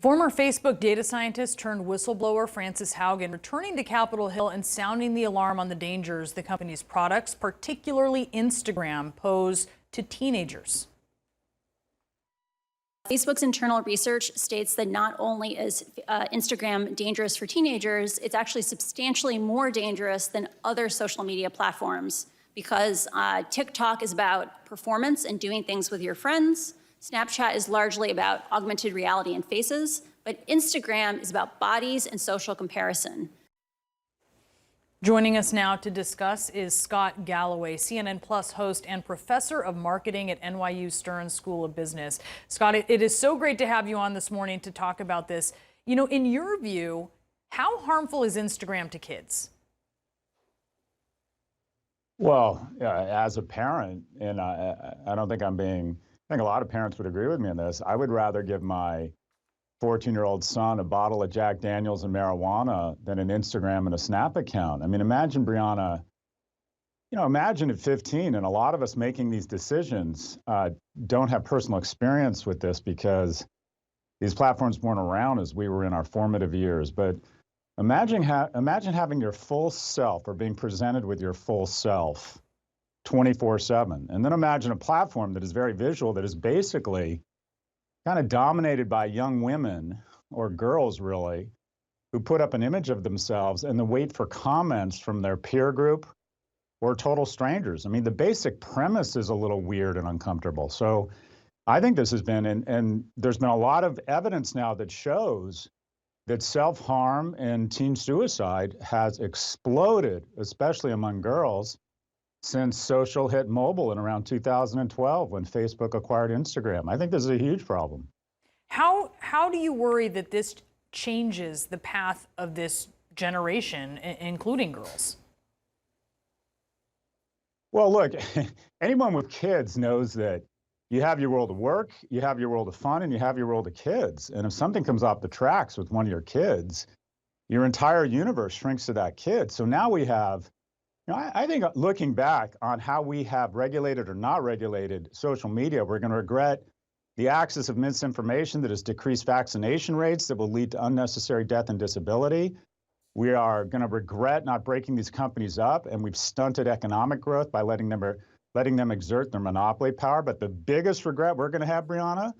Former Facebook data scientist turned whistleblower Frances Haugen returning to Capitol Hill and sounding the alarm on the dangers the company's products, particularly Instagram, pose to teenagers. Facebook's internal research states that not only is Instagram dangerous for teenagers, it's actually substantially more dangerous than other social media platforms because TikTok is about performance and doing things with your friends. Snapchat is largely about augmented reality and faces, but Instagram is about bodies and social comparison. Joining us now to discuss is Scott Galloway, CNN Plus host and professor of marketing at NYU Stern School of Business. Scott, it is so great to have you on this morning to talk about this. You know, in your view, how harmful is Instagram to kids? Well, as a parent, and I don't think I think a lot of parents would agree with me on this. I would rather give my 14-year-old son a bottle of Jack Daniels and marijuana than an Instagram and a Snap account. I mean, imagine, Brianna, imagine at 15, and a lot of us making these decisions don't have personal experience with this because these platforms weren't around as we were in our formative years. But imagine having your full self or being presented with your full self 24/7. And then imagine a platform that is very visual, that is basically kind of dominated by young women or girls, really, who put up an image of themselves and then wait for comments from their peer group or total strangers. I mean, the basic premise is a little weird and uncomfortable. So I think this has been, and there's been a lot of evidence now that shows that self-harm and teen suicide has exploded, especially among girls, since social hit mobile in around 2012 when Facebook acquired Instagram. I think this is a huge problem. How do you worry that this changes the path of this generation, including girls? Well, look, anyone with kids knows that you have your world of work, you have your world of fun, and you have your world of kids. And if something comes off the tracks with one of your kids, your entire universe shrinks to that kid. So now we have, I think looking back on how we have regulated or not regulated social media, we're going to regret the axis of misinformation that has decreased vaccination rates that will lead to unnecessary death and disability. We are going to regret not breaking these companies up, and we've stunted economic growth by letting them exert their monopoly power. But the biggest regret we're going to have, Brianna,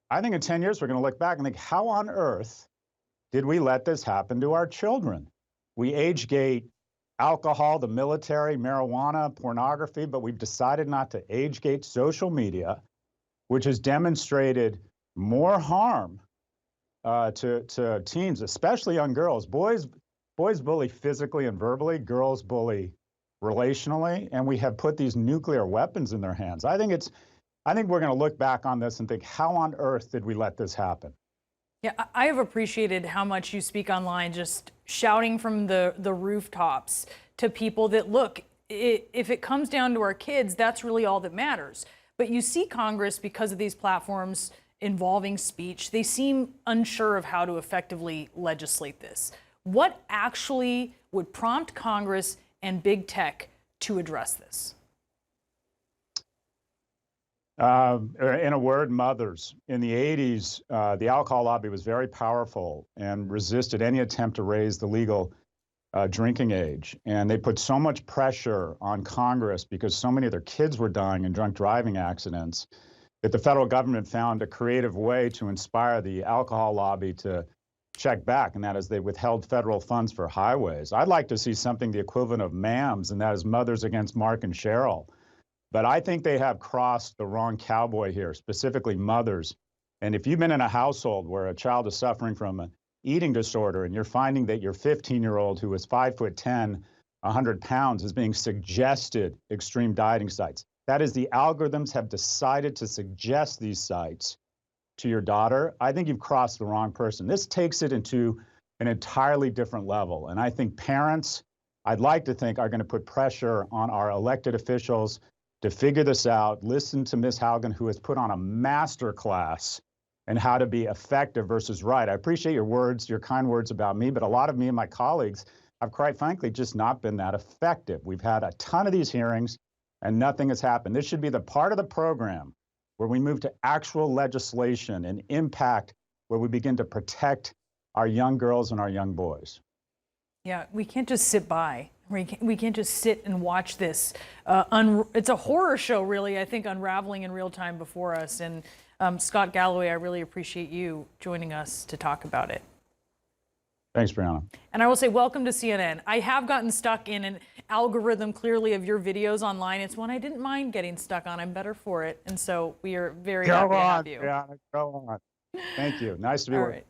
I think in 10 years we're going to look back and think, how on earth did we let this happen to our children? We age gate alcohol, the military, marijuana, pornography, but we've decided not to age gate social media, which has demonstrated more harm to teens, especially young girls. Boys bully physically and verbally, girls bully relationally, and we have put these nuclear weapons in their hands. I think we're going to look back on this and think, how on earth did we let this happen? Yeah, I have appreciated how much you speak online, just shouting from the rooftops to people that, look, if it comes down to our kids, that's really all that matters. But you see Congress, because of these platforms involving speech, they seem unsure of how to effectively legislate this. What actually would prompt Congress and big tech to address this? In a word, mothers. In the 80s, the alcohol lobby was very powerful and resisted any attempt to raise the legal drinking age. And they put so much pressure on Congress because so many of their kids were dying in drunk driving accidents that the federal government found a creative way to inspire the alcohol lobby to check back, and that is they withheld federal funds for highways. I'd like to see something the equivalent of MAMS, and that is Mothers Against Mark and Cheryl. But I think they have crossed the wrong cowboy here, specifically mothers. And if you've been in a household where a child is suffering from an eating disorder and you're finding that your 15-year-old who is 5'10", 100 pounds is being suggested extreme dieting sites, that is, the algorithms have decided to suggest these sites to your daughter, I think you've crossed the wrong person. This takes it into an entirely different level. And I think parents, I'd like to think, are going to put pressure on our elected officials to figure this out. Listen to Ms. Haugen, who has put on a master class in how to be effective versus right. I appreciate your words, your kind words about me, but a lot of me and my colleagues have, quite frankly, just not been that effective. We've had a ton of these hearings and nothing has happened. This should be the part of the program where we move to actual legislation and impact where we begin to protect our young girls and our young boys. Yeah, we can't just sit by. We can't just sit and watch this. It's a horror show, really, I think, unraveling in real time before us. And Scott Galloway, I really appreciate you joining us to talk about it. Thanks, Brianna. And I will say, welcome to CNN. I have gotten stuck in an algorithm, clearly, of your videos online. It's one I didn't mind getting stuck on. I'm better for it. And so we are very happy to have you. Brianna, go on. Thank you. Nice to be All with you. right.